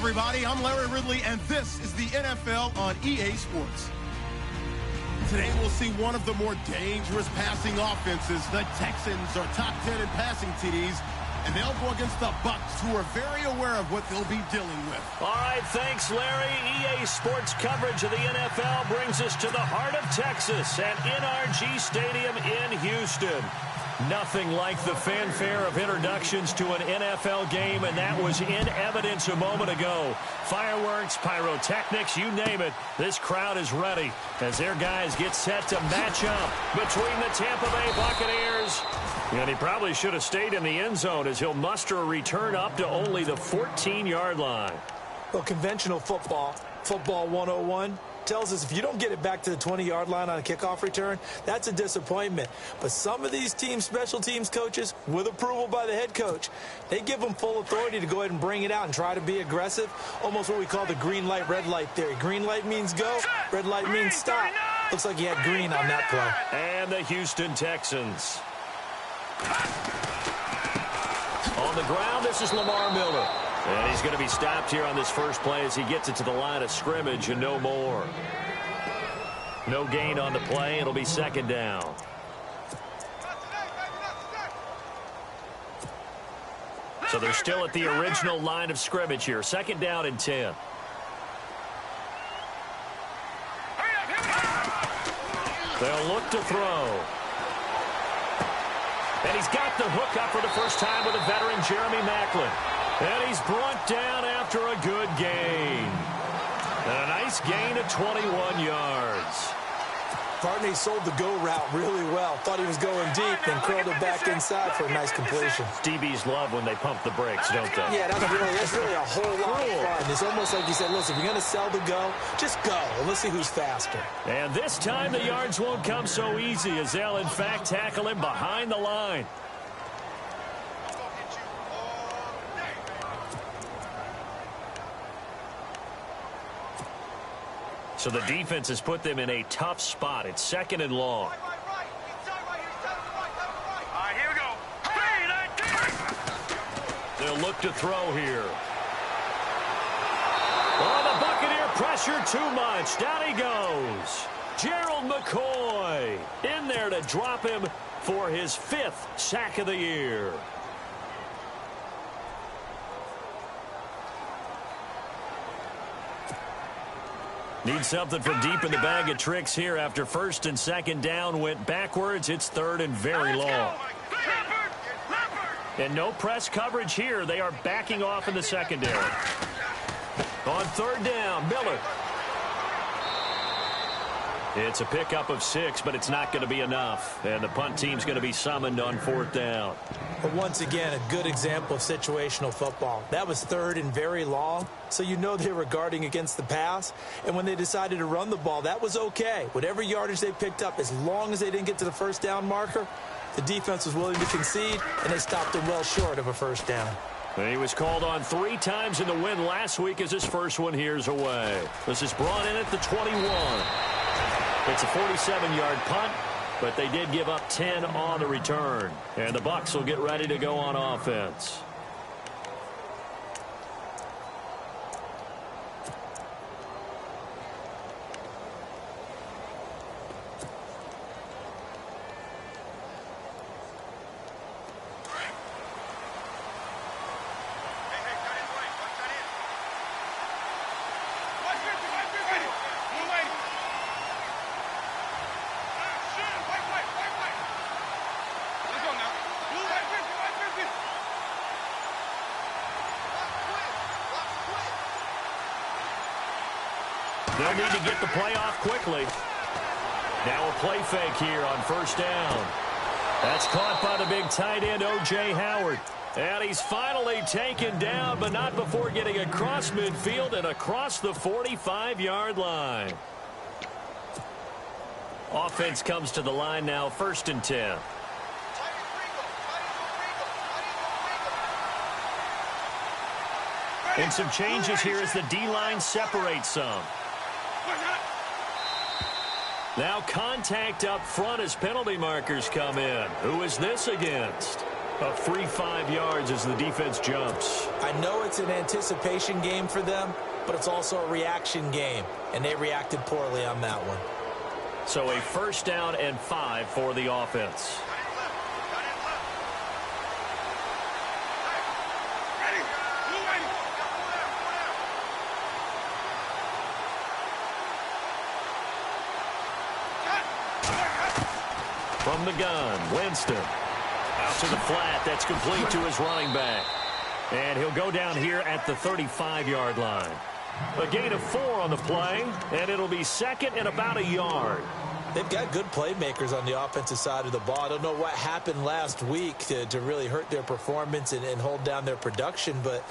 everybody. I'm Larry Ridley, and this is the NFL on EA Sports. Today we'll see one of the more dangerous passing offenses. The Texans are top 10 in passing TDs, and they'll go against the Bucs, who are very aware of what they'll be dealing with. All right, thanks, Larry. EA Sports coverage of the NFL brings us to the heart of Texas at NRG Stadium in Houston. Nothing like the fanfare of introductions to an NFL game, and that was in evidence a moment ago. Fireworks, pyrotechnics, you name it. This crowd is ready as their guys get set to match up between the Tampa Bay Buccaneers. And he probably should have stayed in the end zone as he'll muster a return up to only the 14-yard line. Well, conventional football 101, tells us if you don't get it back to the 20-yard line on a kickoff return, that's a disappointment. But some of these teams, special teams coaches, with approval by the head coach, they give them full authority to go ahead and bring it out and try to be aggressive, almost what we call the green light, red light theory. Green light means go, red light means stop. Looks like he had green on that play. And the Houston Texans. On the ground, this is Lamar Miller. And he's going to be stopped here on this first play as he gets it to the line of scrimmage and no more. No gain on the play. It'll be second down. So they're still at the original line of scrimmage here. Second down and 10. They'll look to throw. And he's got the hook up for the first time with a veteran, Jeremy Maclin. And he's brought down after a good gain. And a nice gain of 21 yards. Barney sold the go route really well. Thought he was going deep, then curled it back inside for a nice completion. DBs love when they pump the brakes, don't they? Yeah, that's really a whole lot of fun. It's almost like you said, listen, if you're going to sell the go, just go. And let's see who's faster. And this time the yards won't come so easy as they'll, in fact, tackle him behind the line. So the defense has put them in a tough spot. It's second and long. All right, here we go. They'll look to throw here. Oh, the Buccaneer pressure too much. Down he goes. Gerald McCoy in there to drop him for his 5th sack of the year. Need something from deep in the bag of tricks here after first and second down went backwards. It's third and very long. And no press coverage here. They are backing off in the secondary. On third down, Miller. It's a pickup of 6, but it's not going to be enough. And the punt team's going to be summoned on fourth down. But once again, a good example of situational football. That was third and very long, so you know they were guarding against the pass. And when they decided to run the ball, that was okay. Whatever yardage they picked up, as long as they didn't get to the first down marker, the defense was willing to concede, and they stopped them well short of a first down. And he was called on 3 times in the win last week as his first one here's away. This is brought in at the 21. It's a 47-yard punt, but they did give up 10 on the return. And the Bucs will get ready to go on offense. They'll need to get the play off quickly. Now a play fake here on first down. That's caught by the big tight end, O.J. Howard. And he's finally taken down, but not before getting across midfield and across the 45-yard line. Offense comes to the line now, first and 10. And some changes here as the D-line separates some. Now contact up front as penalty markers come in. Who is this against? A free 5 yards as the defense jumps. I know it's an anticipation game for them, but it's also a reaction game, and they reacted poorly on that one. So a first down and 5 for the offense. From the gun, Winston. Out to the flat. That's complete to his running back. And he'll go down here at the 35-yard line. A gain of 4 on the play, and it'll be second and about a yard. They've got good playmakers on the offensive side of the ball. I don't know what happened last week to really hurt their performance and hold down their production, but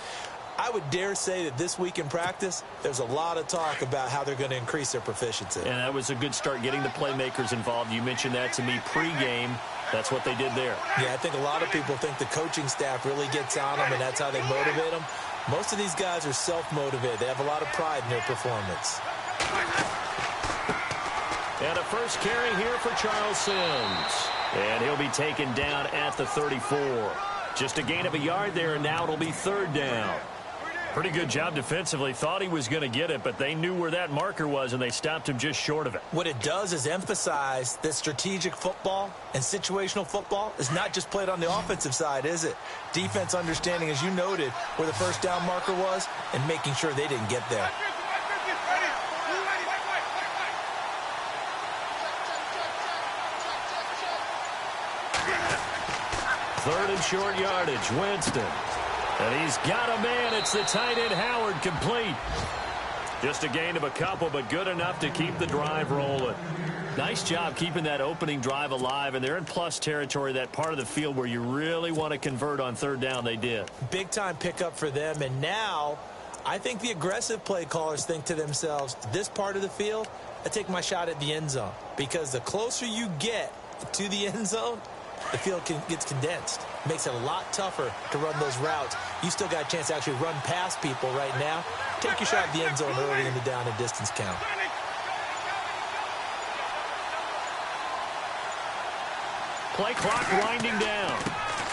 I would dare say that this week in practice, there's a lot of talk about how they're going to increase their proficiency. And that was a good start getting the playmakers involved. You mentioned that to me pregame. That's what they did there. Yeah, I think a lot of people think the coaching staff really gets on them, and that's how they motivate them. Most of these guys are self-motivated. They have a lot of pride in their performance. And a first carry here for Charles Sims. And he'll be taken down at the 34. Just a gain of a yard there, and now it'll be third down. Pretty good job defensively. Thought he was going to get it, but they knew where that marker was, and they stopped him just short of it. What it does is emphasize that strategic football and situational football is not just played on the offensive side, is it? Defense understanding, as you noted, where the first down marker was and making sure they didn't get there. Third and short yardage, Winston. And he's got a man. It's the tight end, Howard, complete. Just a gain of a couple, but good enough to keep the drive rolling. Nice job keeping that opening drive alive, and they're in plus territory, that part of the field where you really want to convert on third down. They did. Big-time pickup for them, and now I think the aggressive play callers think to themselves, this part of the field, I take my shot at the end zone, because the closer you get to the end zone, the field gets condensed. Makes it a lot tougher to run those routes. You still got a chance to actually run past people right now. Take your shot at the end zone early in the down and distance count. Play clock winding down.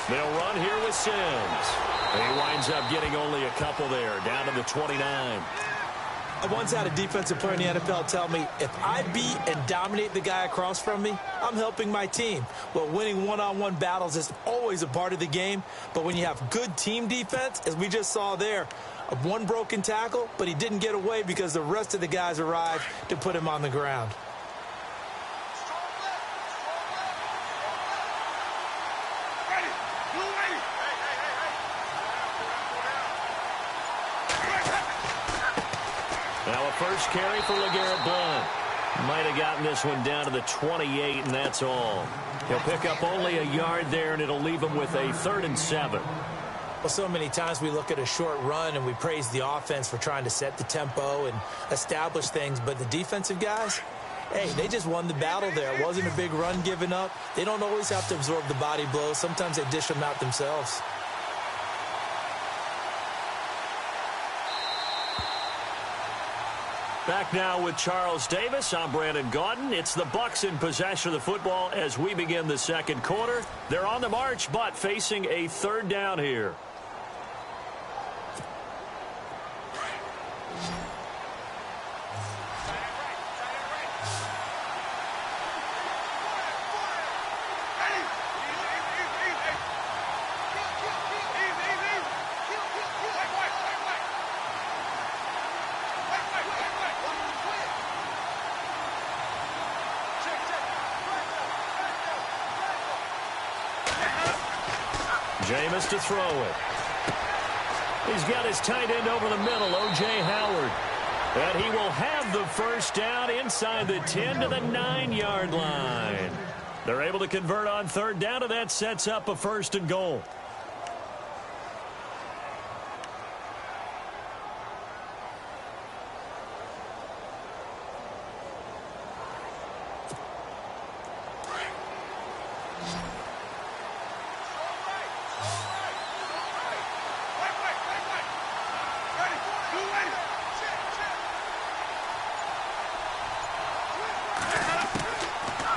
They'll run here with Sims. He winds up getting only a couple there, down to the 29. I once had a defensive player in the NFL tell me, if I beat and dominate the guy across from me, I'm helping my team. Well, winning one-on-one battles is always a part of the game, but when you have good team defense, as we just saw there, one broken tackle, but he didn't get away because the rest of the guys arrived to put him on the ground. Now a first carry for LeGarrette Blount. Might have gotten this one down to the 28, and that's all. He'll pick up only a yard there, and it'll leave him with a 3rd and 7. Well, so many times we look at a short run and we praise the offense for trying to set the tempo and establish things, but the defensive guys, hey, they just won the battle there. It wasn't a big run given up. They don't always have to absorb the body blows. Sometimes they dish them out themselves. Back now with Charles Davis. I'm Brandon Gaudin. It's the Bucs in possession of the football as we begin the second quarter. They're on the march, but facing a third down here. Jameis to throw it. He's got his tight end over the middle, O.J. Howard. And he will have the first down inside the 10 to the 9-yard line. They're able to convert on third down, and that sets up a 1st and goal.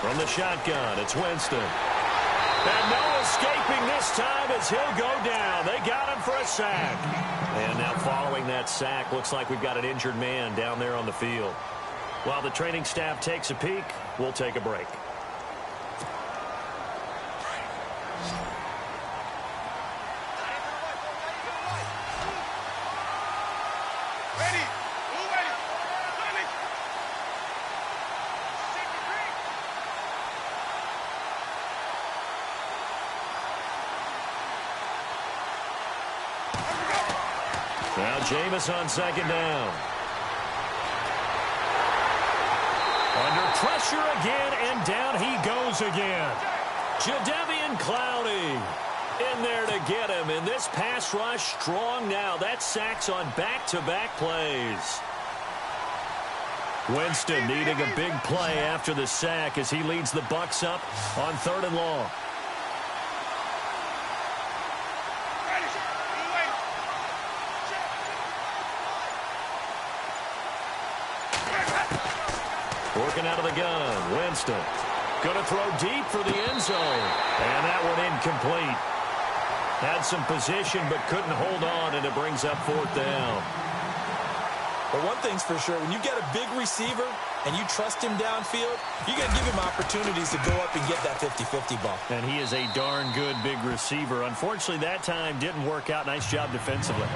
From the shotgun, it's Winston. And no escaping this time as he'll go down. They got him for a sack. And now following that sack, looks like we've got an injured man down there on the field. While the training staff takes a peek, we'll take a break. Now Jameis on second down. Under pressure again, and down he goes again. Jadeveon Clowney in there to get him. And this pass rush strong now. That's sacks on back-to-back plays. Winston needing a big play after the sack as he leads the Bucs up on 3rd and long. Working out of the gun, Winston. Going to throw deep for the end zone. And that one incomplete. Had some position but couldn't hold on, and it brings up 4th down. But one thing's for sure, when you get a big receiver and you trust him downfield, you got to give him opportunities to go up and get that 50-50 ball. And he is a darn good big receiver. Unfortunately, that time didn't work out. Nice job defensively.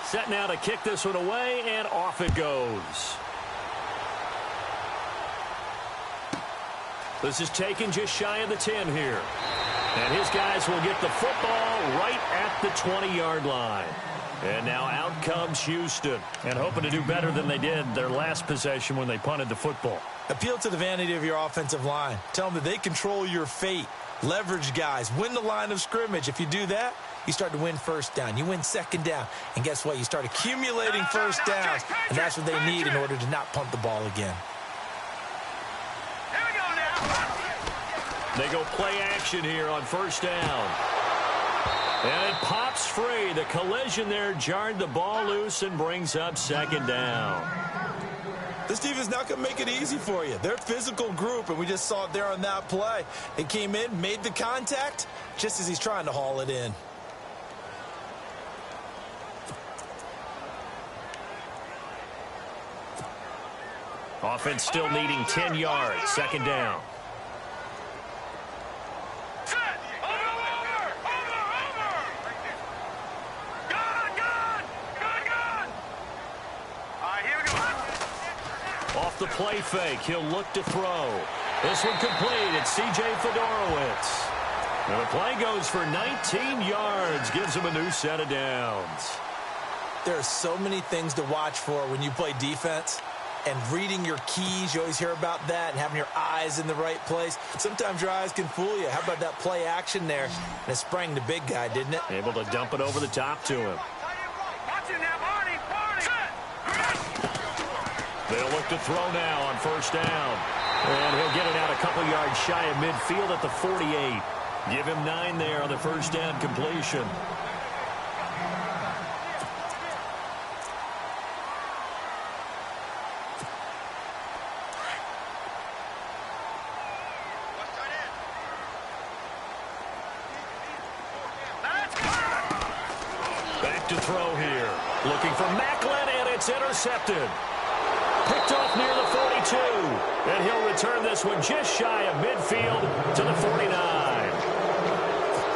Set now to kick this one away, and off it goes. This is taken just shy of the 10 here. And his guys will get the football right at the 20-yard line. And now out comes Houston, and hoping to do better than they did their last possession when they punted the football. Appeal to the vanity of your offensive line. Tell them that they control your fate. Leverage guys. Win the line of scrimmage. If you do that, you start to win first down. You win second down. And guess what? You start accumulating first downs. And that's what they need in order to not punt the ball again. Here we go now. They go play action here on first down. And it pops free. The collision there jarred the ball loose and brings up second down. This defense not going to make it easy for you. They're a physical group, and we just saw it there on that play. They came in, made the contact, just as he's trying to haul it in. Offense still needing 10 yards. Second down. Off the play fake, he'll look to throw. This one complete. It's C.J. Fedorowicz. And the play goes for 19 yards. Gives him a new set of downs. There are so many things to watch for when you play defense. And reading your keys, you always hear about that, and having your eyes in the right place. Sometimes your eyes can fool you. How about that play action there? And it sprang the big guy, didn't it? Able to dump it over the top to him. They'll look to throw now on first down. And he'll get it out a couple yards shy of midfield at the 48. Give him 9 there on the first down completion. Back to throw here. Looking for Macklin, and it's intercepted. Picked off near the 42. And he'll return this one just shy of midfield to the 49.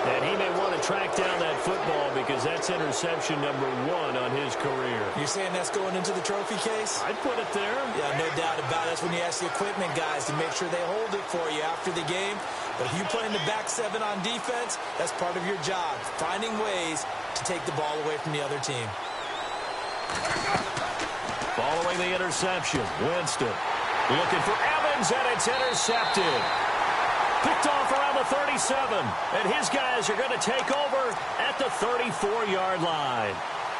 And he may want to track down that football because that's interception number 1 on his career. You're saying that's going into the trophy case? I'd put it there. Yeah, no doubt about it. That's when you ask the equipment guys to make sure they hold it for you after the game. But if you play in the back 7 on defense, that's part of your job, finding ways to take the ball away from the other team. Following the interception, Winston looking for Evans, and it's intercepted. Picked off around the 37, and his guys are going to take over at the 34-yard line.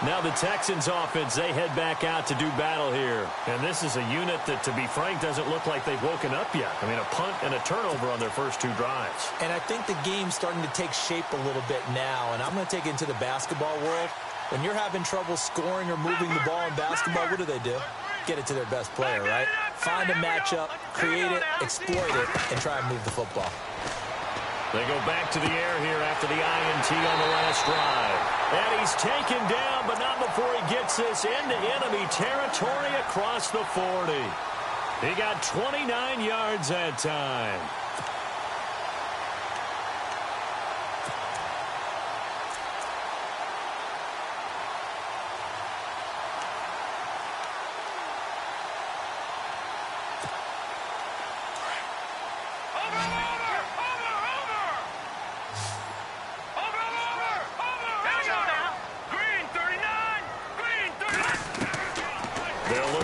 Now the Texans offense, they head back out to do battle here. And this is a unit that, to be frank, doesn't look like they've woken up yet. I mean, a punt and a turnover on their first 2 drives. And I think the game's starting to take shape a little bit now. And I'm going to take it into the basketball world. When you're having trouble scoring or moving the ball in basketball, what do? Get it to their best player, right? Find a matchup, create it, exploit it, and try and move the football. They go back to the air here after the INT on the last drive. And he's taken down, but not before he gets this into enemy territory across the 40. He got 29 yards that time.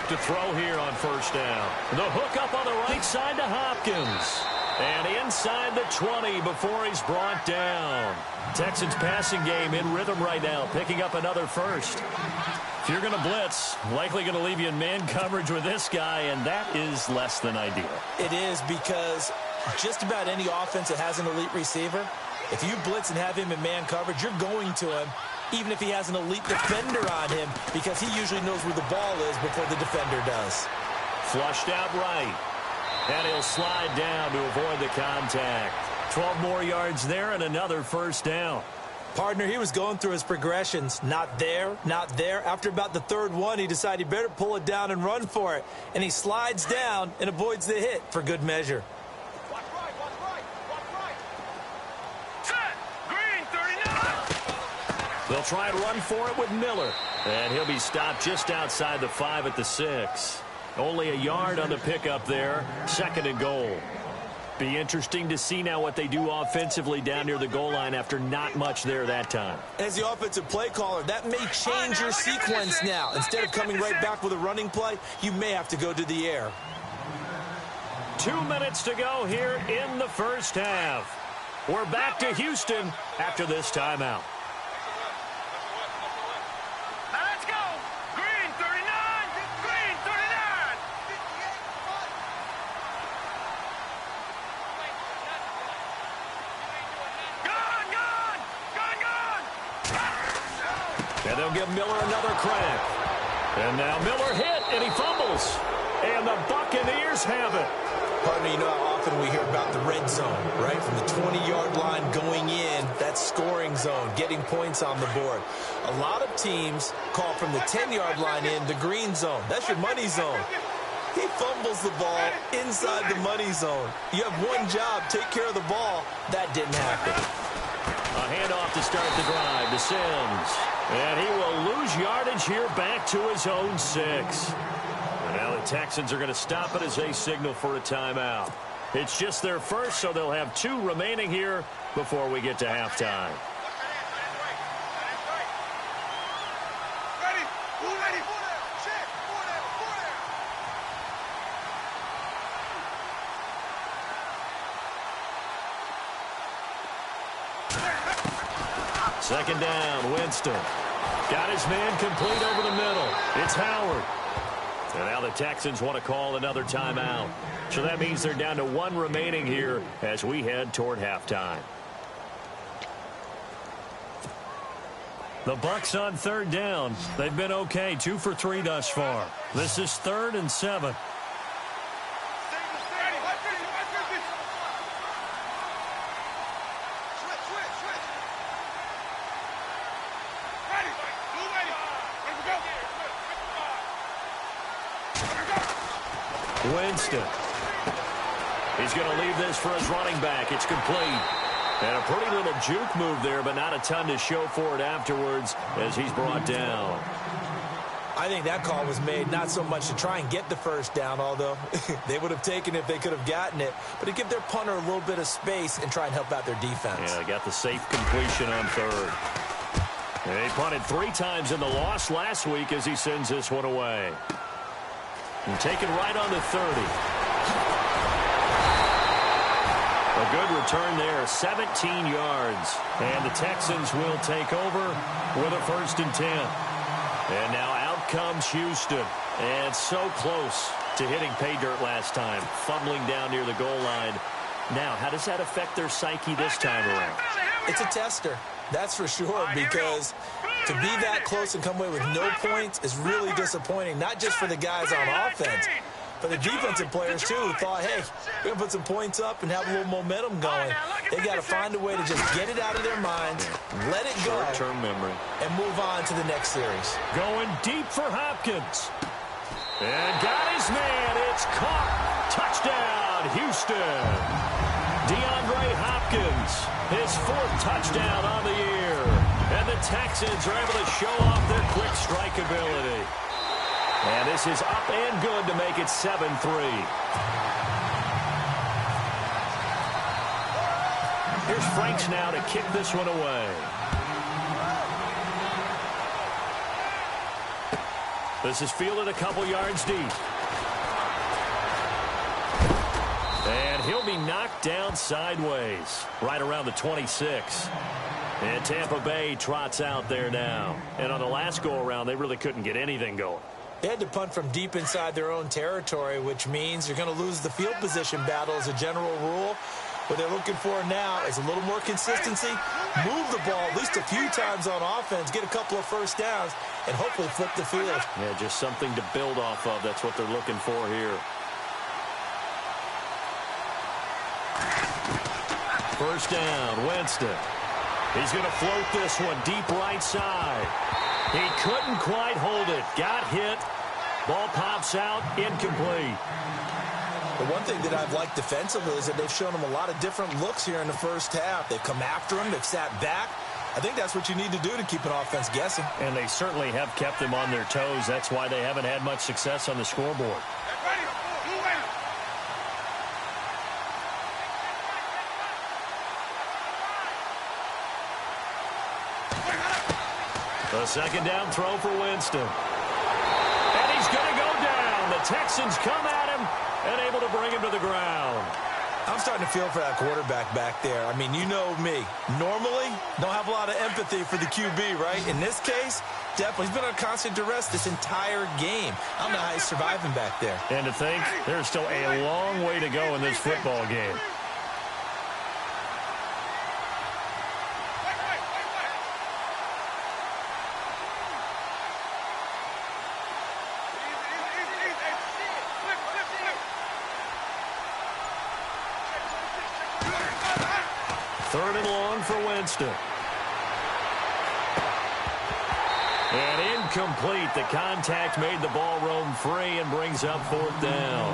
To throw here on first down. The hook up on the right side to Hopkins. And inside the 20 before he's brought down. Texans passing game in rhythm right now, picking up another first. If you're going to blitz, likely going to leave you in man coverage with this guy, and that is less than ideal. It is, because just about any offense that has an elite receiver, if you blitz and have him in man coverage, you're going to him, even if he has an elite defender on him, because he usually knows where the ball is before the defender does. Flushed out right. And he'll slide down to avoid the contact. 12 more yards there and another first down. Partner, he was going through his progressions. Not there, not there. After about the 3rd one, he decided he better pull it down and run for it. And he slides down and avoids the hit for good measure. They'll try and run for it with Miller. And he'll be stopped just outside the 5 at the 6. Only a yard on the pickup there. 2nd and goal. Be interesting to see now what they do offensively down near the goal line after not much there that time. As the offensive play caller, that may change your sequence now. Instead of coming right back with a running play, you may have to go to the air. 2 minutes to go here in the first half. We're back to Houston after this timeout. And they'll give Miller another crack. And now Miller hit, and he fumbles. And the Buccaneers have it. Partner, you know how often we hear about the red zone, right? From the 20-yard line going in, that scoring zone, getting points on the board. A lot of teams call from the 10-yard line in the green zone. That's your money zone. He fumbles the ball inside the money zone. You have one job, take care of the ball. That didn't happen. A handoff to start the drive to Sims. And he will lose yardage here back to his own 6. And now the Texans are going to stop it as they signal for a timeout. It's just their first, so they'll have 2 remaining here before we get to halftime. Second down, Winston. Got his man complete over the middle. It's Howard. And now the Texans want to call another timeout. So that means they're down to 1 remaining here as we head toward halftime. The Bucs on 3rd down. They've been okay, 2 for 3 thus far. This is 3rd and 7. Winston. He's going to leave this for his running back. It's complete. And a pretty little juke move there, but not a ton to show for it afterwards as he's brought down. I think that call was made not so much to try and get the first down, although they would have taken it if they could have gotten it, but to give their punter a little bit of space and try and help out their defense. Yeah, they got the safe completion on 3rd. And they punted 3 times in the loss last week as he sends this one away. And taken right on the 30. A good return there, 17 yards. And the Texans will take over with a 1st and 10. And now out comes Houston. And so close to hitting pay dirt last time, fumbling down near the goal line. Now, how does that affect their psyche this time around? It's a tester, that's for sure, because to be that close and come away with no points is really disappointing, not just for the guys on offense, but the defensive players, too, who thought, hey, we're going to put some points up and have a little momentum going. They got to find a way to just get it out of their minds, let it go, short-term memory, and move on to the next series. Going deep for Hopkins. And got his man. It's caught. Touchdown, Houston. DeAndre Hopkins, his 4th touchdown on the year. And the Texans are able to show off their quick strike ability. And this is up and good to make it 7-3. Here's Franks now to kick this one away. This is fielded a couple yards deep. And he'll be knocked down sideways, right around the 26. And Tampa Bay trots out there now. And on the last go-around, they really couldn't get anything going. They had to punt from deep inside their own territory, which means you're going to lose the field position battle as a general rule. What they're looking for now is a little more consistency, move the ball at least a few times on offense, get a couple of first downs, and hopefully flip the field. Yeah, just something to build off of. That's what they're looking for here. First down, Winston. He's going to float this one deep right side. He couldn't quite hold it. Got hit. Ball pops out, incomplete. The one thing that I've liked defensively is that they've shown him a lot of different looks here in the first half. They've come after him. They've sat back. I think that's what you need to do to keep an offense guessing. And they certainly have kept them on their toes. That's why they haven't had much success on the scoreboard. The second down throw for Winston. And he's going to go down. The Texans come at him and able to bring him to the ground. I'm starting to feel for that quarterback back there. I mean, you know me. Normally, don't have a lot of empathy for the QB, right? In this case, definitely. He's been on constant duress this entire game. I don't know how he's surviving back there. And to think, there's still a long way to go in this football game. Third and long for Winston. And incomplete. The contact made the ball roam free and brings up 4th down.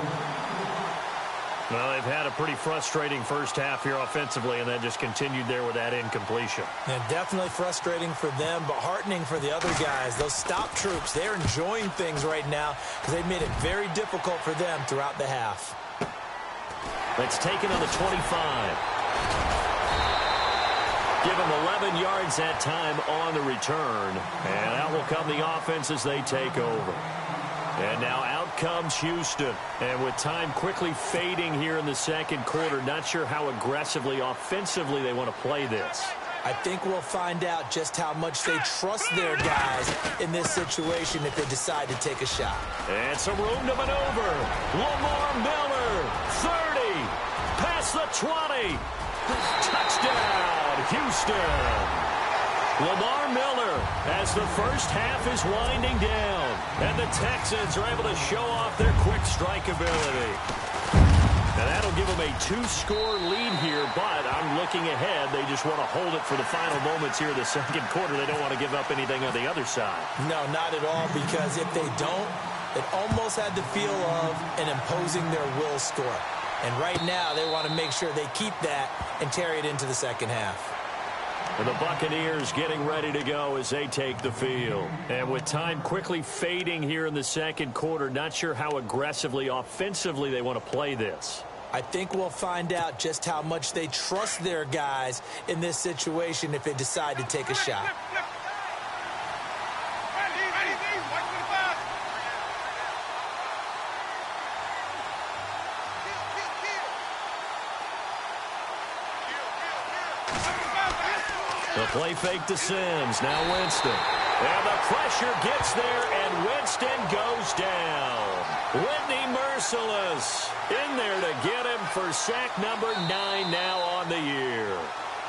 Well, they've had a pretty frustrating first half here offensively, and then just continued there with that incompletion. And definitely frustrating for them, but heartening for the other guys. Those stop troops, they're enjoying things right now because they've made it very difficult for them throughout the half. It's taken on the 25. Give him 11 yards that time on the return. And out will come the offense as they take over. And now out comes Houston. And with time quickly fading here in the second quarter, not sure how aggressively, offensively they want to play this. I think we'll find out just how much they trust their guys in this situation if they decide to take a shot. And some room to maneuver. Lamar Miller, 30, past the 20. Touchdown, Houston. Lamar Miller as the first half is winding down. And the Texans are able to show off their quick strike ability. And that'll give them a 2-score lead here, but I'm looking ahead. They just want to hold it for the final moments here in the second quarter. They don't want to give up anything on the other side. No, not at all, because if they don't, it almost had the feel of an imposing their will score. And right now, they want to make sure they keep that and carry it into the second half. And the Buccaneers getting ready to go as they take the field. And with time quickly fading here in the second quarter, not sure how aggressively, offensively they want to play this. I think we'll find out just how much they trust their guys in this situation if they decide to take a shot. The play fake to Sims. Now Winston. And the pressure gets there, and Winston goes down. Whitney Mercilus in there to get him for sack number 9 now on the year.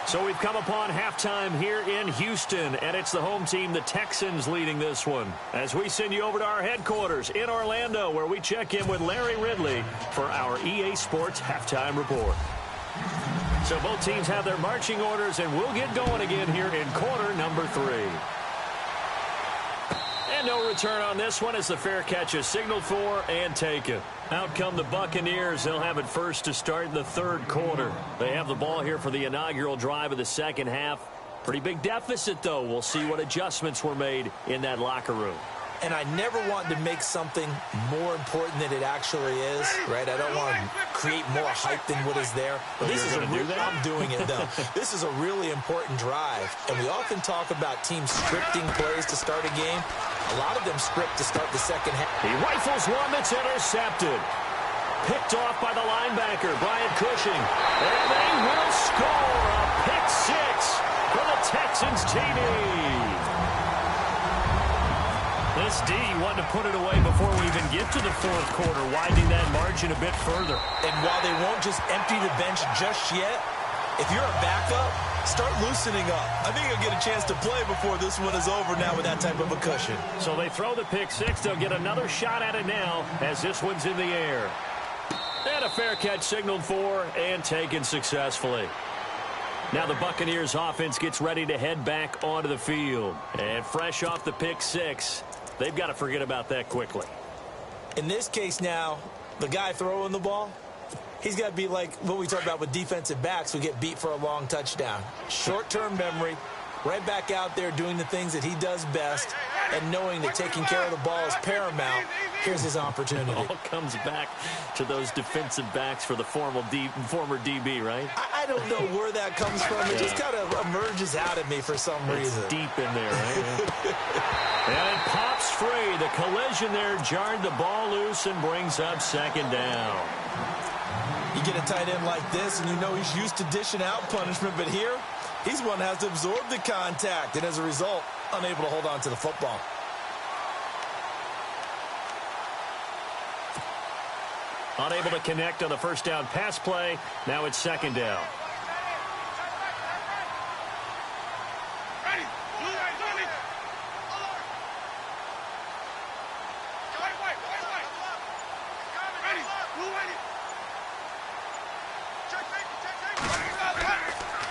So we've come upon halftime here in Houston, and it's the home team, the Texans, leading this one. As we send you over to our headquarters in Orlando, where we check in with Larry Ridley for our EA Sports Halftime Report. So both teams have their marching orders, and we'll get going again here in quarter number 3. And no return on this one as the fair catch is signaled for and taken. Out come the Buccaneers. They'll have it first to start the third quarter. They have the ball here for the inaugural drive of the second half. Pretty big deficit, though. We'll see what adjustments were made in that locker room. And I never want to make something more important than it actually is, right? I don't want to create more hype than what is there. But this is I'm doing it, though. This is a really important drive. And we often talk about teams scripting plays to start a game. A lot of them script to start the second half. He rifles one that's intercepted. Picked off by the linebacker, Brian Cushing. And they will score a pick 6 for the Texans TD. This D wanted to put it away before we even get to the fourth quarter, widening that margin a bit further. And while they won't just empty the bench just yet, if you're a backup, start loosening up. I think you'll get a chance to play before this one is over now with that type of a cushion. So they throw the pick 6. They'll get another shot at it now as this one's in the air. And a fair catch signaled for and taken successfully. Now the Buccaneers offense gets ready to head back onto the field. And fresh off the pick 6, they've got to forget about that quickly. In this case now, the guy throwing the ball, he's got to be like what we talked about with defensive backs who get beat for a long touchdown. Short-term memory, right back out there doing the things that he does best, and knowing that taking care of the ball is paramount. Here's his opportunity. It all comes back to those defensive backs for the former DB, right? I don't know where that comes from. It just kind of emerges out at me for some reason. It's deep in there, right? And it pops free. The collision there jarred the ball loose and brings up second down. You get a tight end like this, and you know he's used to dishing out punishment, but here, he's one that has to absorb the contact, and as a result, unable to hold on to the football. Unable to connect on the first down pass play. Now it's second down.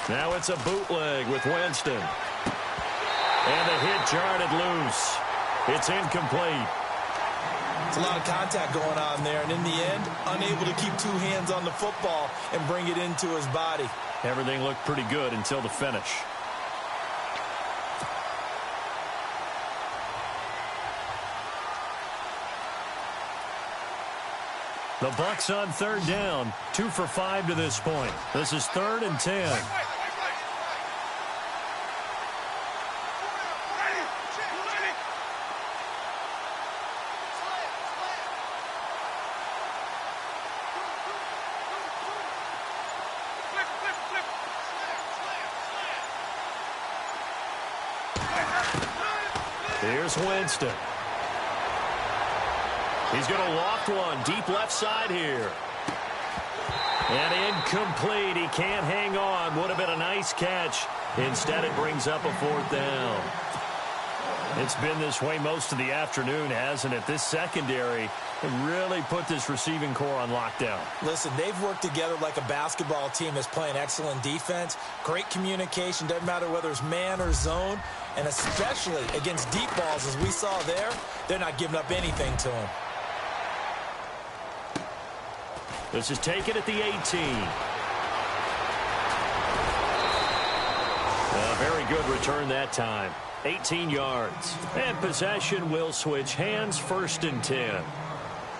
Now it's a bootleg with Winston. And the hit jarred it loose. It's incomplete. It's a lot of contact going on there, and in the end, unable to keep two hands on the football and bring it into his body. Everything looked pretty good until the finish. The Bucs on third down, 2 for 5 to this point. This is 3rd and 10. Here's Winston. He's going to loft one deep left side here. And incomplete. He can't hang on. Would have been a nice catch. Instead, it brings up a 4th down. It's been this way most of the afternoon, hasn't it? This secondary really put this receiving core on lockdown. Listen, they've worked together like a basketball team that's playing excellent defense. Great communication. Doesn't matter whether it's man or zone. And especially against deep balls, as we saw there, they're not giving up anything to him. This is taken at the 18. A very good return that time. 18 yards. And possession will switch hands, 1st and 10.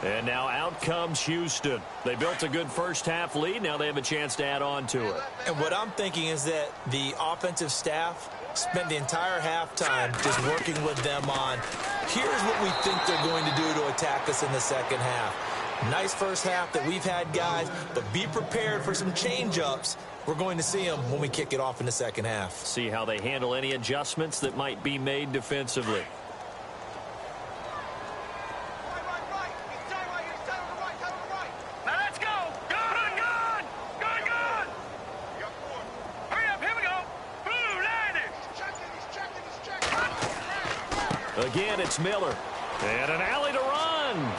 And now out comes Houston. They built a good first half lead. Now they have a chance to add on to it. And what I'm thinking is that the offensive staff spent the entire halftime just working with them on, here's what we think they're going to do to attack us in the second half. Nice first half that we've had, guys, but be prepared for some change-ups We're going to see them when we kick it off in the second half. See how they handle any adjustments that might be made defensively. Now let's go. Good. Hurry up, here we go. Blue, line it. Again, it's Miller. And an alley to run.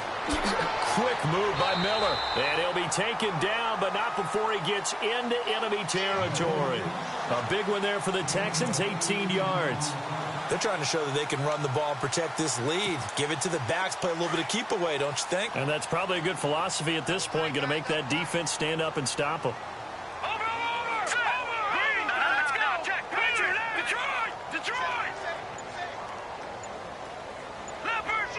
Quick move by Miller. And he'll be taken down, but not before he gets into enemy territory. A big one there for the Texans, 18 yards. They're trying to show that they can run the ball and protect this lead. Give it to the backs, play a little bit of keep away, don't you think? And that's probably a good philosophy at this point, going to make that defense stand up and stop them. Over. Now let's go. Check. Detroit. Leopard.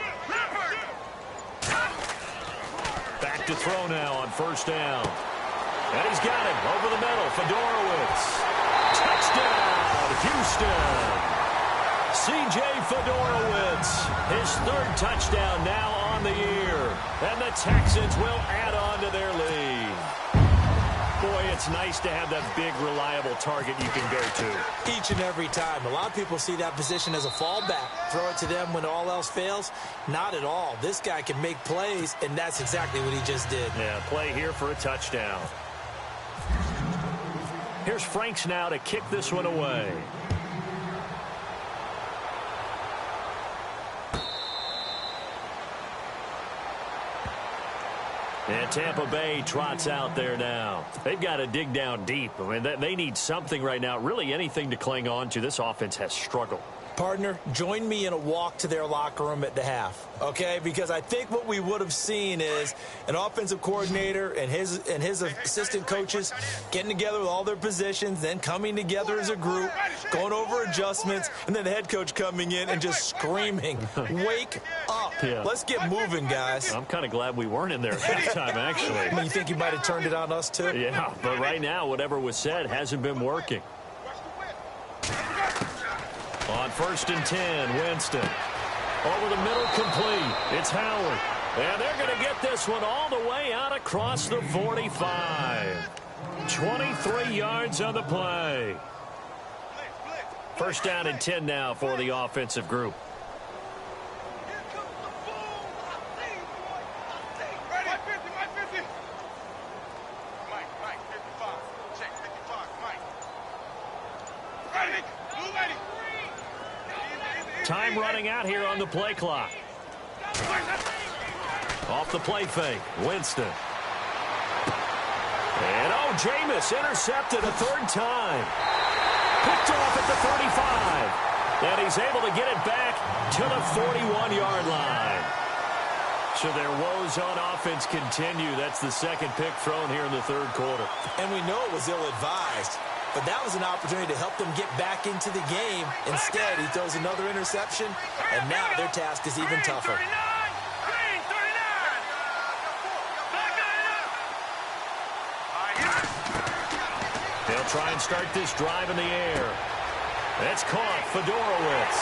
Back to throw now on first down. And he's got it over the middle. Fedorowicz. Touchdown, Houston. C.J. Fedorowicz, his third touchdown now on the year. And the Texans will add on to their lead. Boy, it's nice to have that big, reliable target you can go to. Each and every time. A lot of people see that position as a fallback. Throw it to them when all else fails. Not at all. This guy can make plays, and that's exactly what he just did. Yeah, play here for a touchdown. Here's Franks now to kick this one away. And Tampa Bay trots out there now. They've got to dig down deep. I mean, they need something right now, really anything to cling on to. This offense has struggled. Partner, join me in a walk to their locker room at the half, okay? Because I think what we would have seen is an offensive coordinator and his assistant coaches getting together with all their positions, then coming together as a group, going over adjustments, and then the head coach coming in and just screaming, wake up. Yeah. Let's get moving, guys. I'm kind of glad we weren't in there at that time, actually. I mean, you think he might have turned it on us, too? Yeah, but right now, whatever was said hasn't been working. On 1st and 10, Winston. Over the middle, complete. It's Howard. And they're going to get this one all the way out across the 45. 23 yards on the play. 1st down and 10 now for the offensive group. Time running out here on the play clock. Off the play fake, Winston. And Jameis intercepted a third time. Picked off at the 35. And he's able to get it back to the 41-yard line. So their woes on offense continue. That's the second pick thrown here in the third quarter. And we know it was ill-advised. But that was an opportunity to help them get back into the game. Instead, he throws another interception, and now their task is even tougher. They'll try and start this drive in the air. That's caught, Fedorowicz.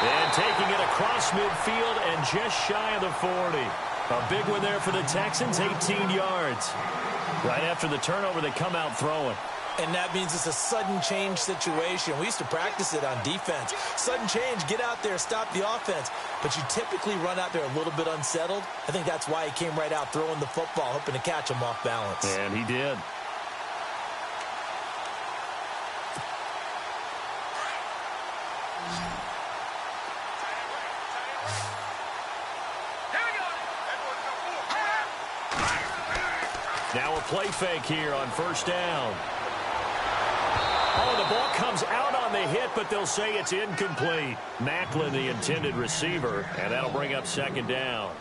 And taking it across midfield and just shy of the 40. A big one there for the Texans, 18 yards. Right after the turnover, they come out throwing. And that means it's a sudden change situation. We used to practice it on defense. Sudden change, get out there, stop the offense. But you typically run out there a little bit unsettled. I think that's why he came right out throwing the football, hoping to catch him off balance. And he did. Now a play fake here on 1st down. Oh, the ball comes out on the hit, but they'll say it's incomplete. Macklin, the intended receiver, and that'll bring up 2nd down.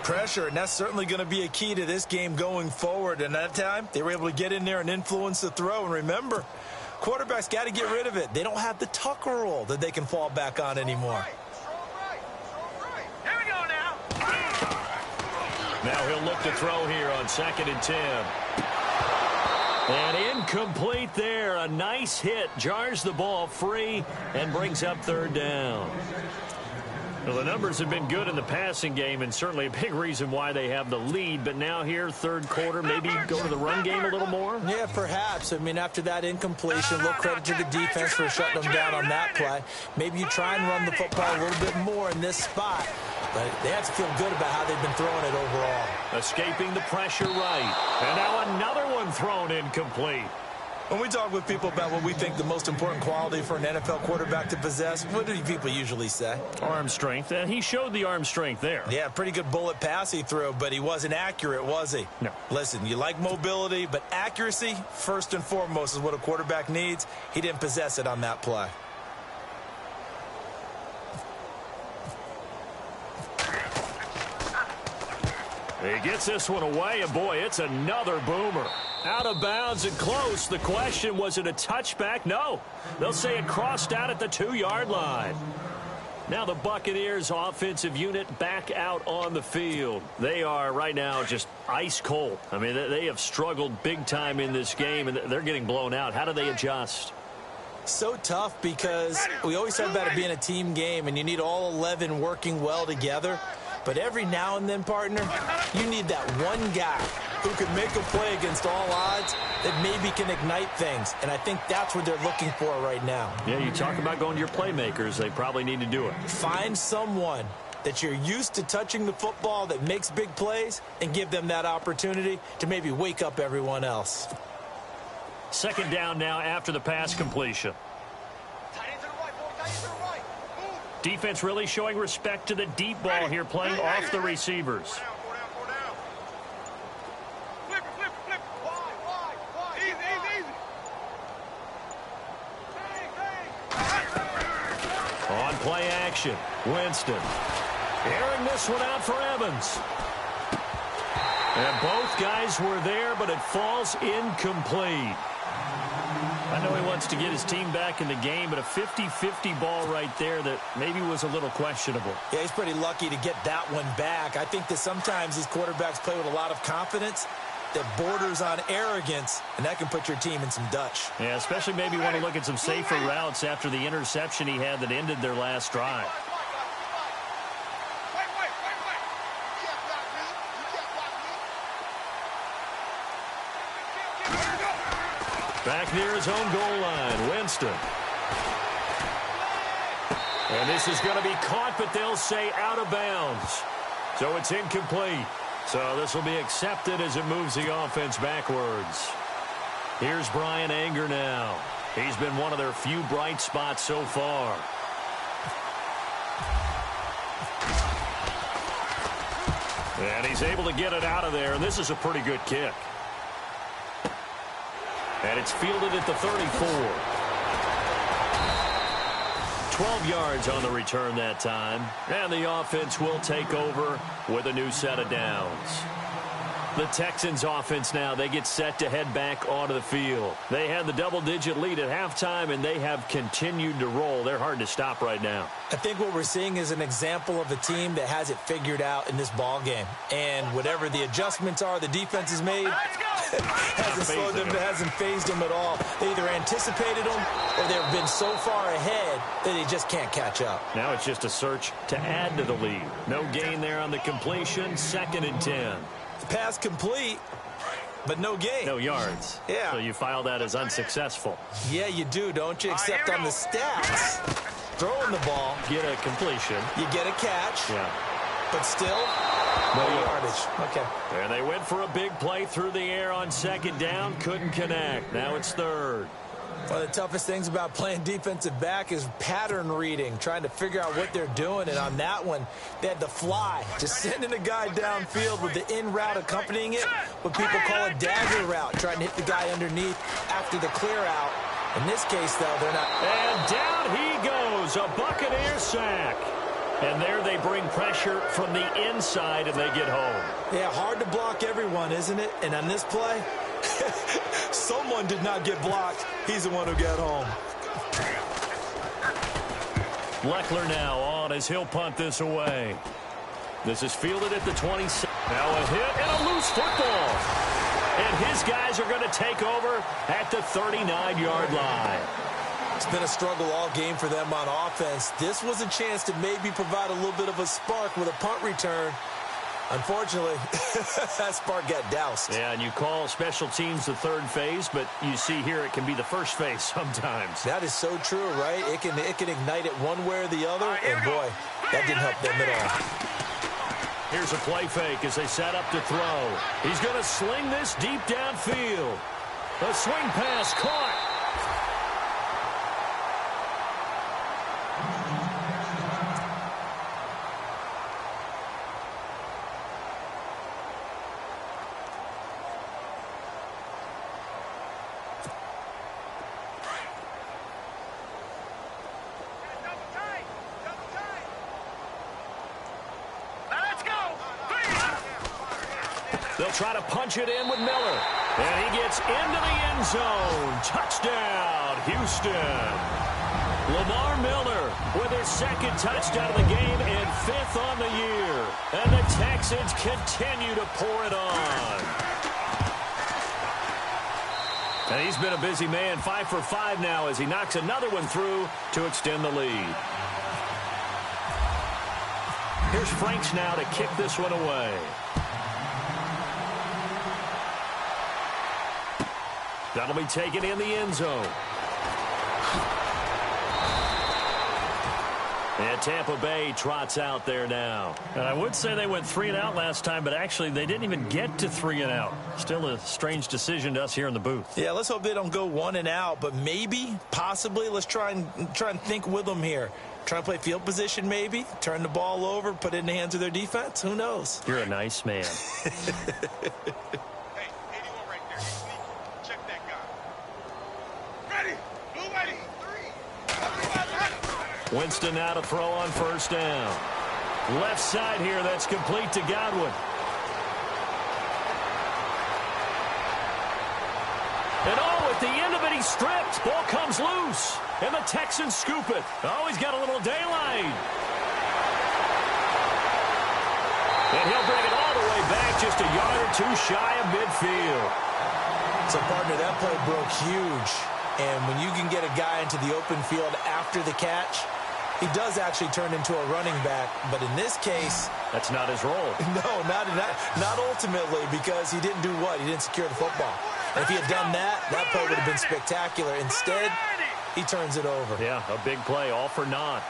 Pressure, and that's certainly going to be a key to this game going forward. And that time, they were able to get in there and influence the throw. And remember, quarterbacks got to get rid of it. They don't have the Tucker rule that they can fall back on anymore. Here we go now. Now he'll look to throw here on 2nd and 10. And incomplete there. A nice hit. Jars the ball free and brings up 3rd down. Well, the numbers have been good in the passing game, and certainly a big reason why they have the lead. But now here, third quarter, maybe go to the run game a little more? Yeah, perhaps. I mean, after that incompletion, a little credit to the defense for shutting them down on that play. Maybe you try and run the football a little bit more in this spot. But they have to feel good about how they've been throwing it overall. Escaping the pressure right. And now another one thrown incomplete. When we talk with people about what we think the most important quality for an NFL quarterback to possess, what do people usually say? Arm strength, and he showed the arm strength there. Yeah, pretty good bullet pass he threw, but he wasn't accurate, was he? No. Listen, you like mobility, but accuracy, first and foremost, is what a quarterback needs. He didn't possess it on that play. He gets this one away, and boy, it's another boomer. Out of bounds and close. The question, was it a touchback? No. They'll say it crossed out at the 2-yard line. Now the Buccaneers offensive unit back out on the field. They are right now just ice cold. I mean, they have struggled big time in this game, and they're getting blown out. How do they adjust? So tough because we always talk about it being a team game, and you need all 11 working well together. But every now and then, partner, you need that one guy who can make a play against all odds that maybe can ignite things. And I think that's what they're looking for right now. Yeah, you talk about going to your playmakers. They probably need to do it. Find someone that you're used to touching the football that makes big plays and give them that opportunity to maybe wake up everyone else. Second down now after the pass completion. Defense really showing respect to the deep ball here, playing off the receivers. On play action, Winston. Airing this one out for Evans. And both guys were there, but it falls incomplete. I know he wants to get his team back in the game, but a 50-50 ball right there that maybe was a little questionable. Yeah, he's pretty lucky to get that one back. I think that sometimes these quarterbacks play with a lot of confidence that borders on arrogance, and that can put your team in some Dutch. Yeah, especially maybe want to look at some safer routes after the interception he had that ended their last drive. Back near his own goal line, Winston. And this is going to be caught, but they'll say out of bounds. So it's incomplete. So this will be accepted as it moves the offense backwards. Here's Bryan Anger now. He's been one of their few bright spots so far. And he's able to get it out of there, and this is a pretty good kick. And it's fielded at the 34. 12 yards on the return that time. And the offense will take over with a new set of downs. The Texans offense now, they get set to head back onto the field. They had the double-digit lead at halftime, and they have continued to roll. They're hard to stop right now. I think what we're seeing is an example of a team that has it figured out in this ball game. And whatever the adjustments are the defense has made, hasn't slowed them, hasn't phased them at all. They either anticipated them or they've been so far ahead that they just can't catch up. Now it's just a search to add to the lead. No gain there on the completion. 2nd and 10. Pass complete, but no gain. No yards. Yeah. So you file that as unsuccessful. Yeah, you do, don't you? Except on the stats, throwing the ball. Get a completion. You get a catch. Yeah. But still, no yardage. Okay. And they went for a big play through the air on 2nd down. Couldn't connect. Now it's 3rd. One of the toughest things about playing defensive back is pattern reading, trying to figure out what they're doing. And on that one, they had the fly, just sending a guy downfield with the in route accompanying it, what people call a dagger route, trying to hit the guy underneath after the clear out. In this case, though, they're not. And down he goes, a Buccaneer sack. And there they bring pressure from the inside, and they get home. Yeah, hard to block everyone, isn't it? And on this play, someone did not get blocked. He's the one who got home. Leckler now on as he'll punt this away. This is fielded at the 26. Now a hit and a loose football. And his guys are going to take over at the 39-yard line. It's been a struggle all game for them on offense. This was a chance to maybe provide a little bit of a spark with a punt return. Unfortunately, that spark got doused. Yeah, and you call special teams the third phase, but you see here it can be the first phase sometimes. That is so true, right? It can ignite it one way or the other, and boy, that didn't help them at all. Here's a play fake as they set up to throw. He's going to sling this deep downfield. A swing pass caught. They'll try to punch it in with Miller. And he gets into the end zone. Touchdown, Houston. Lamar Miller with his second touchdown of the game and 5th on the year. And the Texans continue to pour it on. And he's been a busy man, 5 for 5 now as he knocks another one through to extend the lead. Here's Franks now to kick this one away. That'll be taken in the end zone. And Tampa Bay trots out there now. And I would say they went 3 and out last time, but actually they didn't even get to 3 and out. Still a strange decision to us here in the booth. Yeah, let's hope they don't go 1 and out, but maybe, possibly, let's try and think with them here. Try and play field position maybe, turn the ball over, put it in the hands of their defense. Who knows? You're a nice man. Winston now to throw on first down. Left side here, that's complete to Godwin. And at the end of it, he's stripped. Ball comes loose. And the Texans scoop it. Oh, he's got a little daylight. And he'll bring it all the way back, just a yard or two shy of midfield. So, partner, that play broke huge. And when you can get a guy into the open field after the catch, he does actually turn into a running back. But in this case, that's not his role. No, not ultimately, because he didn't do what? He didn't secure the football. And if he had done that, that play would have been spectacular. Instead, he turns it over. Yeah, a big play, all for naught.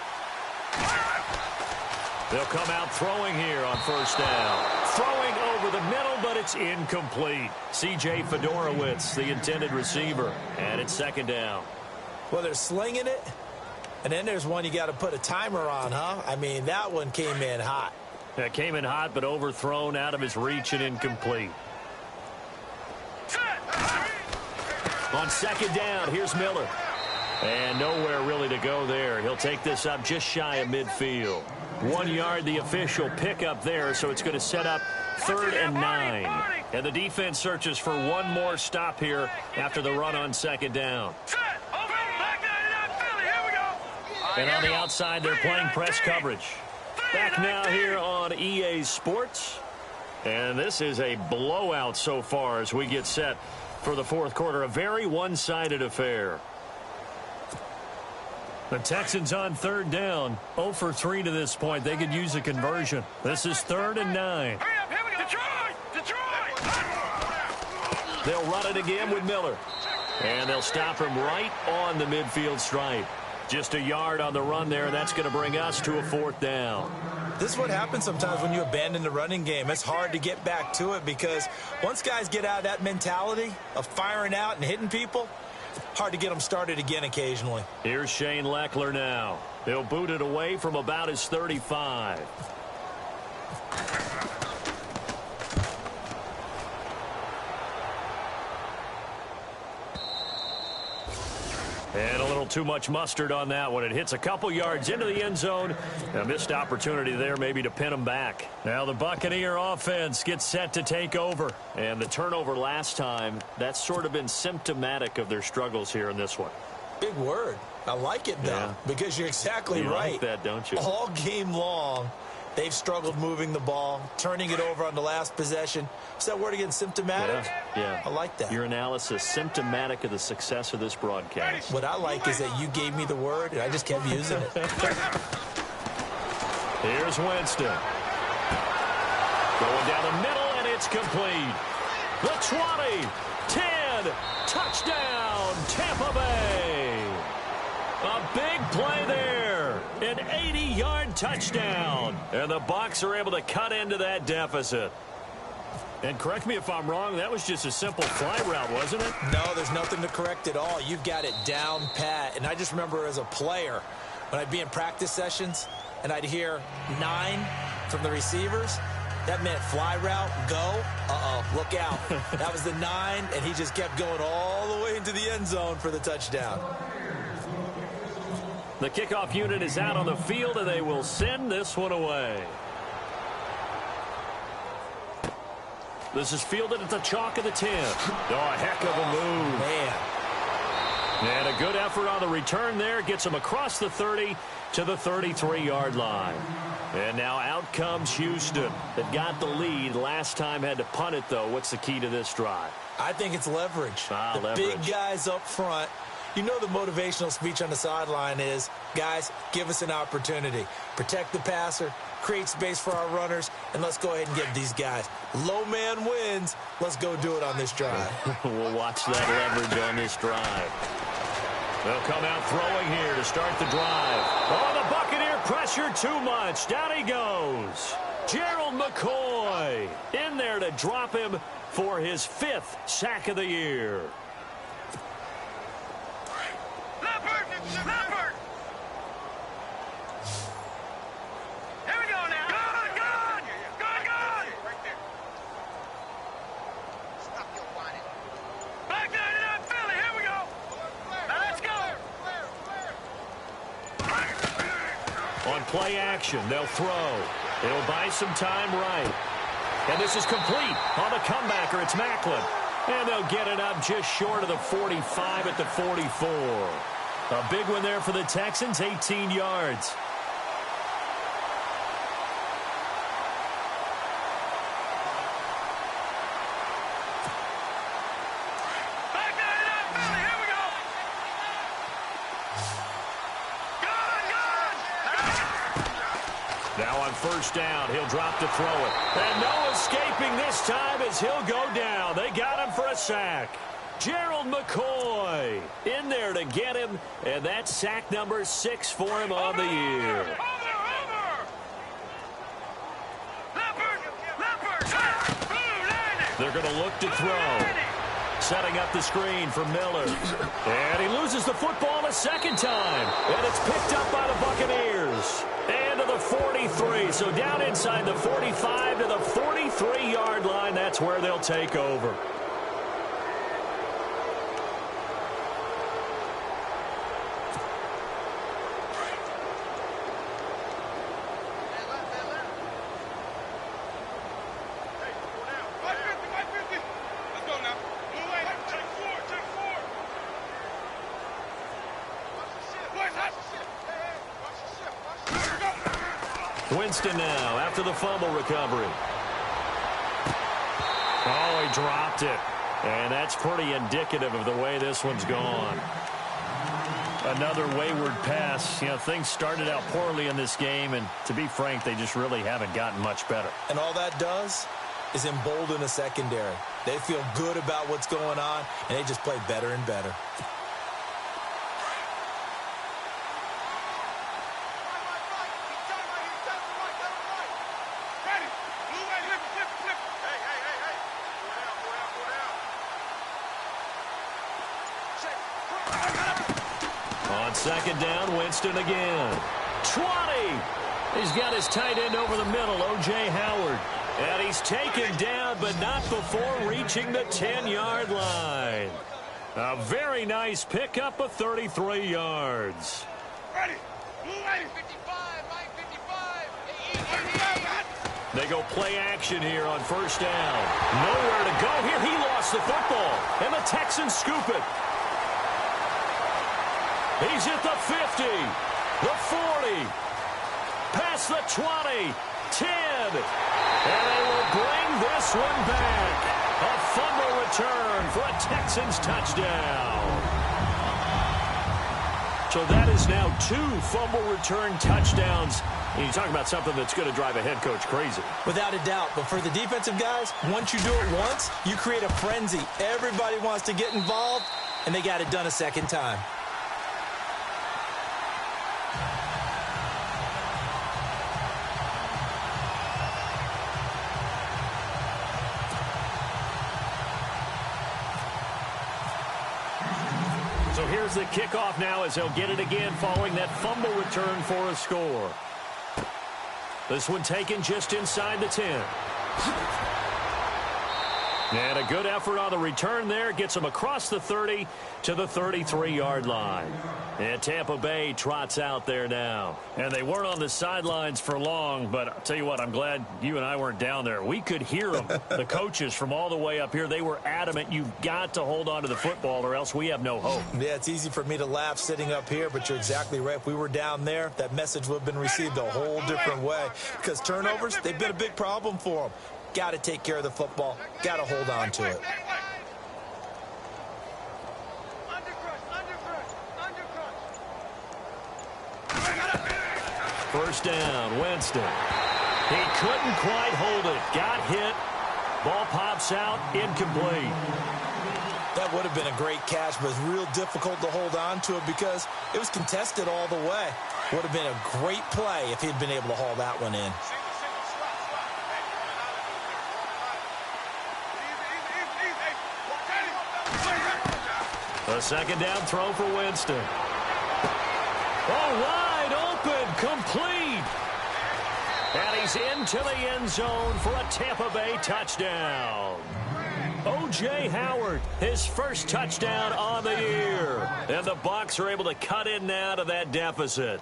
They'll come out throwing here on first down. Throwing over the middle, but it's incomplete. C.J. Fedorowicz, the intended receiver, and it's second down. Well, they're slinging it, and then there's one you got to put a timer on, huh? I mean, that one came in hot. That came in hot, but overthrown, out of his reach and incomplete. On second down, here's Miller. And nowhere really to go there. He'll take this up just shy of midfield. 1 yard, the official pickup there, so it's going to set up 3rd and 9. And the defense searches for one more stop here after the run on second down. And on the outside, they're playing press coverage. Back now here on EA Sports. And this is a blowout so far as we get set for the fourth quarter. A very one-sided affair. The Texans on third down, 0 for 3 to this point. They could use a conversion. This is 3rd and 9. They'll run it again with Miller. And they'll stop him right on the midfield stripe. Just a yard on the run there. That's going to bring us to a 4th down. This is what happens sometimes when you abandon the running game. It's hard to get back to it because once guys get out of that mentality of firing out and hitting people, hard to get them started again occasionally. Here's Shane Lechler now. He'll boot it away from about his 35. And a little too much mustard on that one. It hits a couple yards into the end zone. A missed opportunity there maybe to pin him back. Now the Buccaneer offense gets set to take over. And the turnover last time, that's sort of been symptomatic of their struggles here in this one. Big word. I like it, though, because you're exactly right. You like that, don't you? All game long, They've struggled moving the ball, turning it over on the last possession. Is that word again, symptomatic? Yeah. I like that. Your analysis, symptomatic of the success of this broadcast. What I like is that you gave me the word, and I just kept using it. Here's Winston. Going down the middle, and it's complete. The 20, 10, touchdown, Tampa Bay. A big play there, an 80-yard touchdown, and the Bucs are able to cut into that deficit. And correct me if I'm wrong, that was just a simple fly route, wasn't it? No, there's nothing to correct at all. You've got it down pat. And I just remember as a player, when I'd be in practice sessions and I'd hear 9 from the receivers, that meant fly route, go, look out. That was the 9, and he just kept going all the way into the end zone for the touchdown. The kickoff unit is out on the field, and they will send this one away. This is fielded at the chalk of the 10. Oh, a heck of a move. Man. And a good effort on the return there. Gets him across the 30 to the 33-yard line. And now out comes Houston. That got the lead. Last time had to punt it, though. What's the key to this drive? I think it's leverage. Leverage. Big guys up front. You know the motivational speech on the sideline is, guys, give us an opportunity. Protect the passer, create space for our runners, and let's go ahead and get these guys. Low man wins. Let's go do it on this drive. We'll watch that leverage on this drive. They'll come out throwing here to start the drive. Oh, the Buccaneer pressure too much. Down he goes. Gerald McCoy in there to drop him for his 5th sack of the year. Leopard! Here we go now. Good! Right there. Stop your whining. Back down in that Philly. Here we go. Now let's go. On play action, they'll throw. It'll buy some time right. And this is complete. On the comebacker, it's Macklin. And they'll get it up just short of the 45 at the 44. A big one there for the Texans, 18 yards. Back down in that Philly. Here we go. Good! Now on first down, he'll drop to throw it. And no escaping this time as he'll go down. They got him for a sack. Gerald McCoy in there to get him, and that's sack number 6 for him on the year. Over! Leopard! They're going to look to throw. Setting up the screen for Miller. And he loses the football a second time. And it's picked up by the Buccaneers. And to the 43. So down inside the 45 to the 43-yard line. That's where they'll take over. Winston now after the fumble recovery. Oh, he dropped it. And that's pretty indicative of the way this one's gone. Another wayward pass. You know, things started out poorly in this game, and to be frank, they just really haven't gotten much better. And all that does is embolden a secondary. They feel good about what's going on, and they just play better and better. Second down, Winston again. 20. He's got his tight end over the middle, O.J. Howard. And he's taken down, but not before reaching the 10-yard line. A very nice pickup of 33 yards. Ready. 55. They go play action here on first down. Nowhere to go here. He lost the football, and the Texans scoop it. He's at the 50, the 40. Pass across the 20, 10, and they will bring this one back. A fumble return for a Texans touchdown. So that is now 2 fumble return touchdowns. And you talk about something that's going to drive a head coach crazy. Without a doubt. But for the defensive guys, once you do it once, you create a frenzy. Everybody wants to get involved, and they got it done a second time. So here's the kickoff now as they'll get it again following that fumble return for a score. This one taken just inside the 10. And a good effort on the return there. Gets them across the 30 to the 33-yard line. And Tampa Bay trots out there now. And they weren't on the sidelines for long, but I'll tell you what, I'm glad you and I weren't down there. We could hear them, the coaches from all the way up here. They were adamant, you've got to hold on to the football or else we have no hope. Yeah, it's easy for me to laugh sitting up here, but you're exactly right. If we were down there, that message would have been received a whole different way. Because turnovers, they've been a big problem for them. Got to take care of the football. Got to hold on to it. First down, Winston. He couldn't quite hold it. Got hit. Ball pops out, incomplete. That would have been a great catch, but it's real difficult to hold on to it because it was contested all the way. Would have been a great play if he'd been able to haul that one in. A second down throw for Winston. Oh, wide open, complete. And he's into the end zone for a Tampa Bay touchdown. O.J. Howard, his first touchdown on the year. And the Bucs are able to cut in now to that deficit.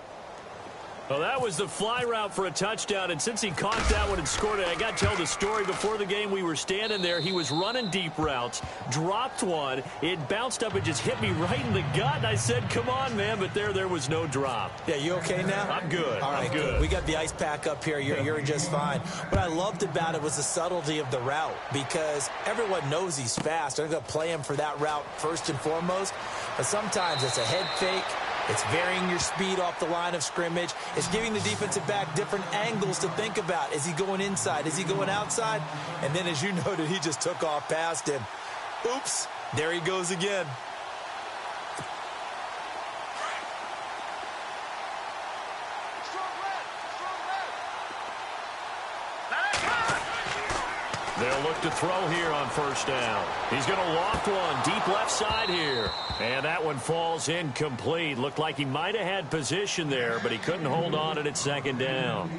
Well, that was the fly route for a touchdown, and since he caught that one and scored it, I got to tell the story. Before the game, we were standing there. He was running deep routes, dropped one. It bounced up and just hit me right in the gut, and I said, come on, man, but there was no drop. Yeah, you okay now? I'm good. All right, I'm good. We got the ice pack up here. You're just fine. What I loved about it was the subtlety of the route because everyone knows he's fast. They're going to play him for that route first and foremost, but sometimes it's a head fake. It's varying your speed off the line of scrimmage. It's giving the defensive back different angles to think about. Is he going inside? Is he going outside? And then, as you noted, he just took off past him. Oops, there he goes again. They'll look to throw here on first down. He's going to loft one deep left side here. And that one falls incomplete. Looked like he might have had position there, but he couldn't hold on at second down.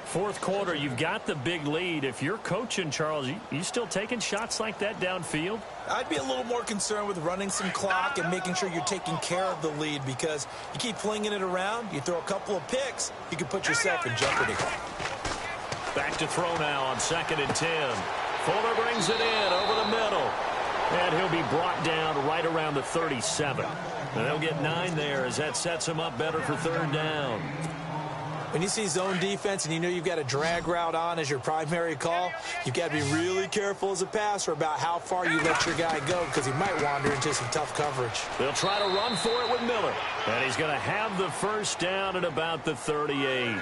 Fourth quarter, you've got the big lead. If you're coaching, Charles, you still taking shots like that downfield? I'd be a little more concerned with running some clock and making sure you're taking care of the lead because you keep flinging it around, you throw a couple of picks, you can put yourself in jeopardy. Back to throw now on 2nd and 10. Fuller brings it in over the middle. And he'll be brought down right around the 37. And they'll get 9 there as that sets him up better for third down. When you see zone defense and you know you've got a drag route on as your primary call, you've got to be really careful as a passer about how far you let your guy go because he might wander into some tough coverage. They'll try to run for it with Miller. And he's going to have the first down at about the 38.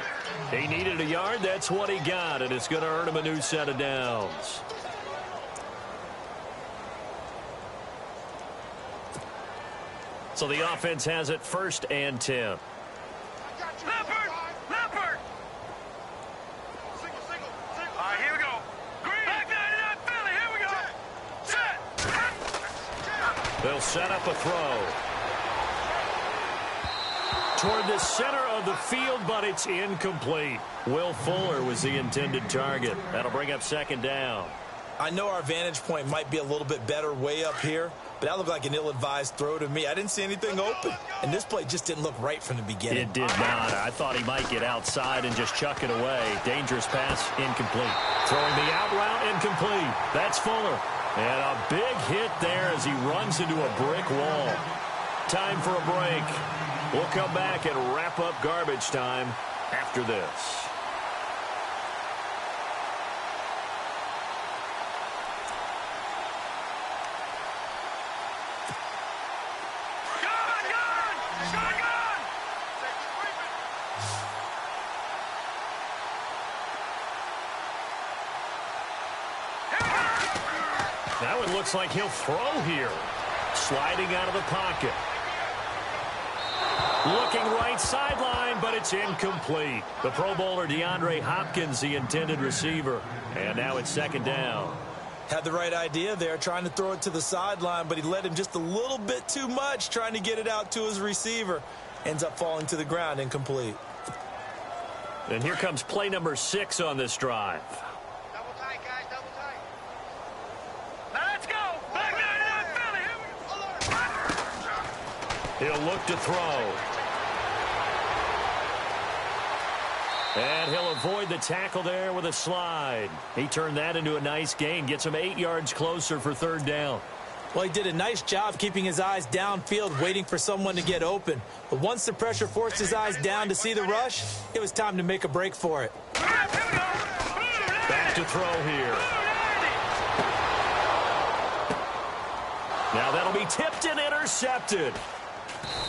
He needed a yard. That's what he got, and it's going to earn him a new set of downs. So the offense has it 1st and 10. Leopard! Single. All right, here we go. Green. Back 99 Philly, here we go. Set. They'll set up a throw. Toward the center of the field, but it's incomplete. Will Fuller was the intended target. That'll bring up 2nd down. I know our vantage point might be a little bit better way up here, but that looked like an ill-advised throw to me. I didn't see anything open, and this play just didn't look right from the beginning. It did not. I thought he might get outside and just chuck it away. Dangerous pass, incomplete. Throwing the out route, incomplete. That's Fuller. And a big hit there as he runs into a brick wall. Time for a break. We'll come back and wrap up garbage time after this. Now it looks like he'll throw here. Sliding out of the pocket. Looking right sideline, but it's incomplete. The Pro Bowler DeAndre Hopkins, the intended receiver. And now it's second down. Had the right idea there, trying to throw it to the sideline, but he led him just a little bit too much, trying to get it out to his receiver. Ends up falling to the ground, incomplete. And here comes play number 6 on this drive. Double tight, guys, double tight. Now let's go. Back 99 Philly. He'll look to throw. And he'll avoid the tackle there with a slide. He turned that into a nice gain. Gets him 8 yards closer for third down. Well, he did a nice job keeping his eyes downfield, waiting for someone to get open. But once the pressure forced his eyes down to see the rush, it was time to make a break for it. Back to throw here. Now that'll be tipped and intercepted.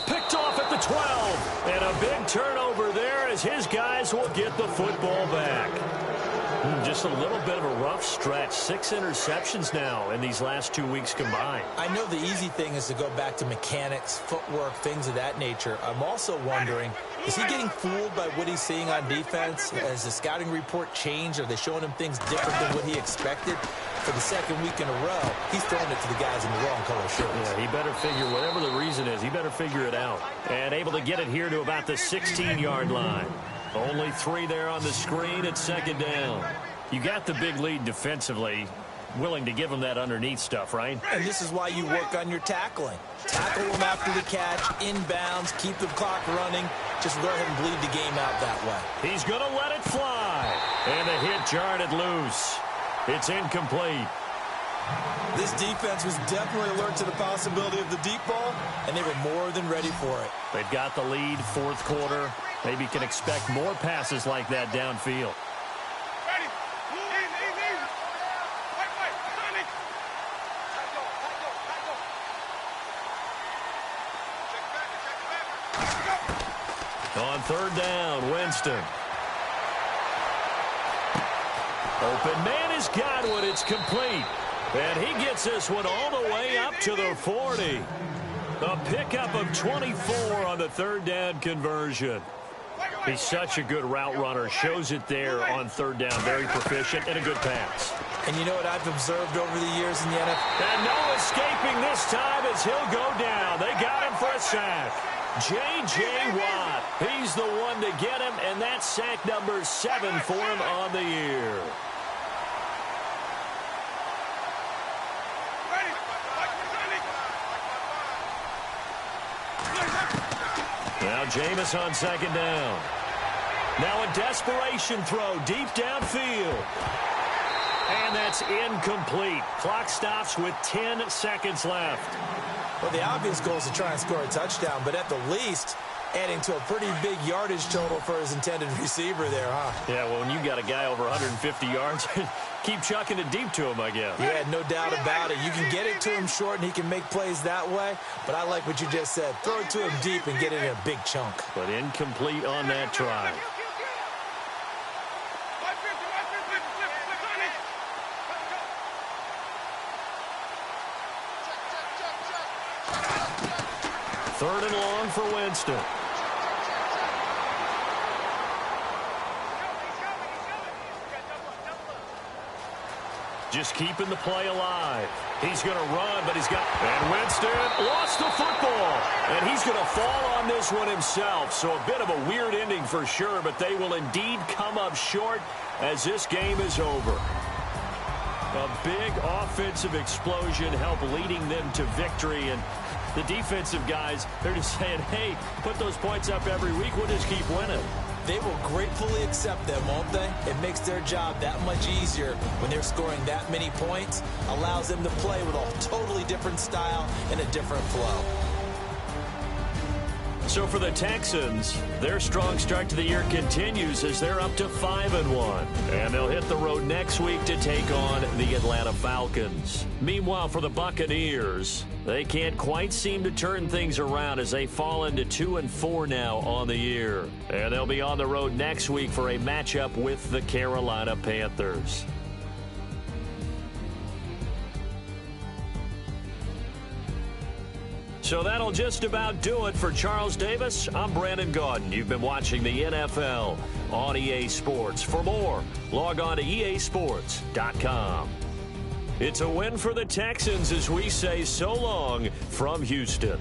Picked off at the 12. And a big turnover there as his guys will get the football back. Just a little bit of a rough stretch. 6 interceptions now in these last 2 weeks combined. I know the easy thing is to go back to mechanics, footwork, things of that nature. I'm also wondering, is he getting fooled by what he's seeing on defense? Has the scouting report changed? Are they showing him things different than what he expected? For the second week in a row, he's throwing it to the guys in the wrong color shirts. Yeah, he better figure, whatever the reason is, he better figure it out. And able to get it here to about the 16-yard line. Only 3 there on the screen at second down. You got the big lead defensively. Willing to give him that underneath stuff, right? And this is why you work on your tackling. Tackle them after the catch, inbounds, keep the clock running. Just go ahead and bleed the game out that way. He's going to let it fly. And the hit jarred it loose. It's incomplete. This defense was definitely alert to the possibility of the deep ball, and they were more than ready for it. They've got the lead, fourth quarter. Maybe can expect more passes like that downfield. Ready. Easy. Wait. Sonny. Check back. On third down, Winston. Open man is Godwin. It's complete. And he gets this one all the way up to the 40. A pickup of 24 on the third down conversion. He's such a good route runner. Shows it there on third down. Very proficient and a good pass. And you know what I've observed over the years in the NFL? And no escaping this time as he'll go down. They got him for a sack. J.J. Watt. He's the one to get him, and that's sack number 7 for him on the year. Now Jameis on second down. Now a desperation throw deep downfield. And that's incomplete. Clock stops with 10 seconds left. Well, the obvious goal is to try and score a touchdown, but at the least, adding to a pretty big yardage total for his intended receiver there, huh? Yeah, well, when you got a guy over 150 yards, keep chucking it deep to him, I guess. Yeah, no doubt about it. You can get it to him short, and he can make plays that way, but I like what you just said. Throw it to him deep and get it in a big chunk. But incomplete on that try. Third and long for Winston. Just keeping the play alive. He's going to run, but he's got... And Winston lost the football. And he's going to fall on this one himself. So a bit of a weird ending for sure, but they will indeed come up short as this game is over. A big offensive explosion helped leading them to victory. And the defensive guys, they're just saying, hey, put those points up every week. We'll just keep winning. They will gratefully accept them, won't they? It makes their job that much easier when they're scoring that many points. Allows them to play with a totally different style and a different flow. So for the Texans, their strong start to the year continues as they're up to 5-1. And they'll hit the road next week to take on the Atlanta Falcons. Meanwhile, for the Buccaneers, they can't quite seem to turn things around as they fall into 2-4 now on the year. And they'll be on the road next week for a matchup with the Carolina Panthers. So that'll just about do it for Charles Davis. I'm Brandon Gaudin. You've been watching the NFL on EA Sports. For more, log on to easports.com. It's a win for the Texans as we say so long from Houston.